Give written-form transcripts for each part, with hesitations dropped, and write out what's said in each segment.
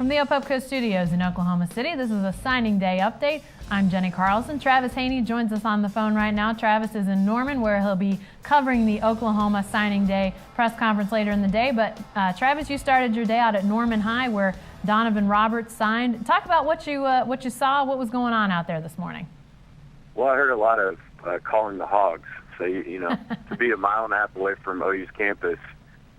From the Opepco Studios in Oklahoma City, this is a signing day update. I'm Jenni Carlson. Travis Haney joins us on the phone right now. Travis is in Norman, where he'll be covering the Oklahoma signing day press conference later in the day. But Travis, you started your day out at Norman High, where Donovan Roberts signed. Talk about what you saw, what was going on out there this morning. Well, I heard a lot of calling the hogs. So, to be a mile and a half away from OU's campus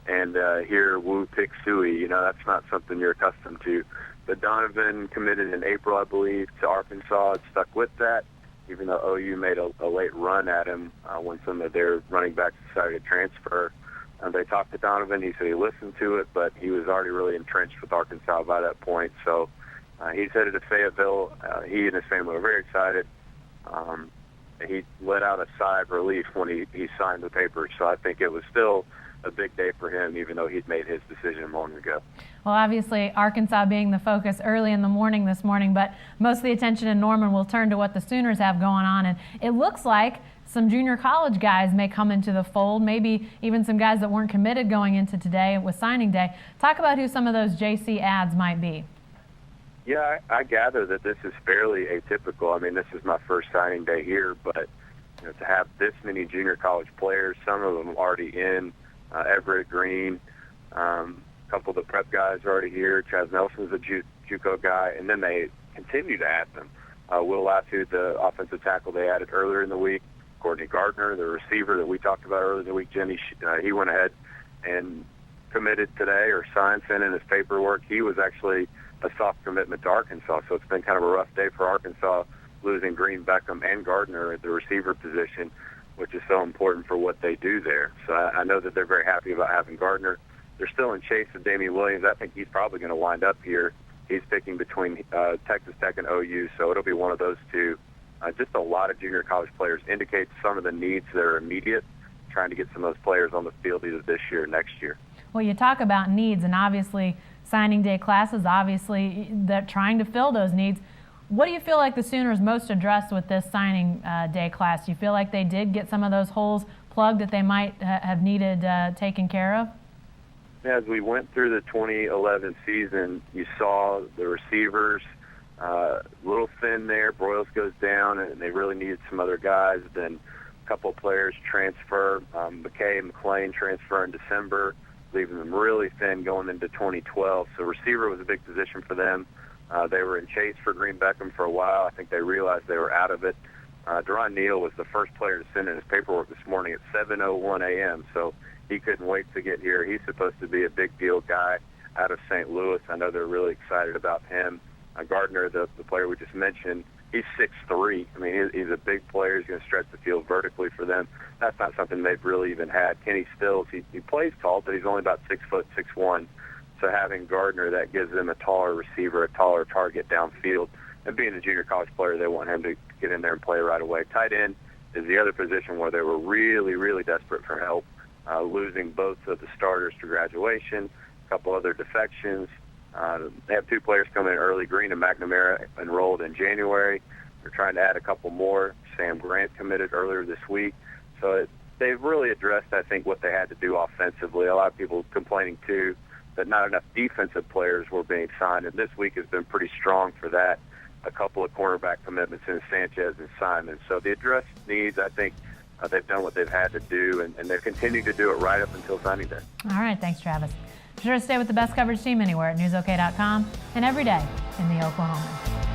and hear woo pick suey, that's not something you're accustomed to. But Donovan committed in April, I believe, to Arkansas and stuck with that, even though OU made a late run at him when some of their running backs decided to transfer. They talked to Donovan. He said he listened to it, but he was already really entrenched with Arkansas by that point. So he's headed to Fayetteville. He and his family were very excited. He let out a sigh of relief when he signed the papers. So I think it was still a big day for him, even though he'd made his decision a moment ago. Well, obviously, Arkansas being the focus early in the morning this morning, but most of the attention in Norman will turn to what the Sooners have going on. And it looks like some junior college guys may come into the fold, maybe even some guys that weren't committed going into today with signing day. Talk about who some of those JC ads might be. Yeah, I gather that this is fairly atypical. I mean, this is my first signing day here, but to have this many junior college players, some of them already in, Everett Green, a couple of the prep guys are already here. Chaz Nelson's a juco guy, and then they continue to add them. Will Lassud, the offensive tackle they added earlier in the week. Courtney Gardner, the receiver that we talked about earlier in the week. Jenni, he went ahead and committed today, or signed, sent in his paperwork. He was actually a soft commitment to Arkansas, so it's been kind of a rough day for Arkansas, losing Green, Beckham, and Gardner at the receiver position, which is so important for what they do there. So I know that they're very happy about having Gardner. They're still in chase of Damian Williams. I think he's probably going to wind up here. He's picking between Texas Tech and OU, so it'll be one of those two. Just a lot of junior college players indicates some of the needs that are immediate, trying to get some of those players on the field either this year or next year. Well, you talk about needs, and obviously signing day classes, obviously they're trying to fill those needs. What do you feel like the Sooners most addressed with this signing day class? Do you feel like they did get some of those holes plugged that they might have needed taken care of? As we went through the 2011 season, you saw the receivers a little thin there. Broyles goes down, and they really needed some other guys. Then a couple of players transfer. McKay and McClain transfer in December, leaving them really thin going into 2012. So receiver was a big position for them. They were in chase for Green Beckham for a while. I think they realized they were out of it. Deron Neal was the first player to send in his paperwork this morning at 7:01 a.m., so he couldn't wait to get here. He's supposed to be a big deal guy out of St. Louis. I know they're really excited about him. Gardner, the player we just mentioned, he's 6'3". I mean, he's a big player. He's going to stretch the field vertically for them. That's not something they've really even had. Kenny Stills, he plays tall, but he's only about 6'1". So having Gardner, that gives them a taller receiver, a taller target downfield. And being a junior college player, they want him to get in there and play right away. Tight end is the other position where they were really, really desperate for help, losing both of the starters to graduation, a couple other defections. They have two players coming in early. Green and McNamara enrolled in January. They're trying to add a couple more. Sam Grant committed earlier this week. So they've really addressed, I think, what they had to do offensively. A lot of people complaining, too, that not enough defensive players were being signed, and this week has been pretty strong for that. A couple of cornerback commitments in Sanchez and Simon. So the addressed needs, I think they've done what they've had to do, and they're continuing to do it right up until signing day. All right, thanks, Travis. Be sure to stay with the best coverage team anywhere at newsok.com and every day in the Oklahoman.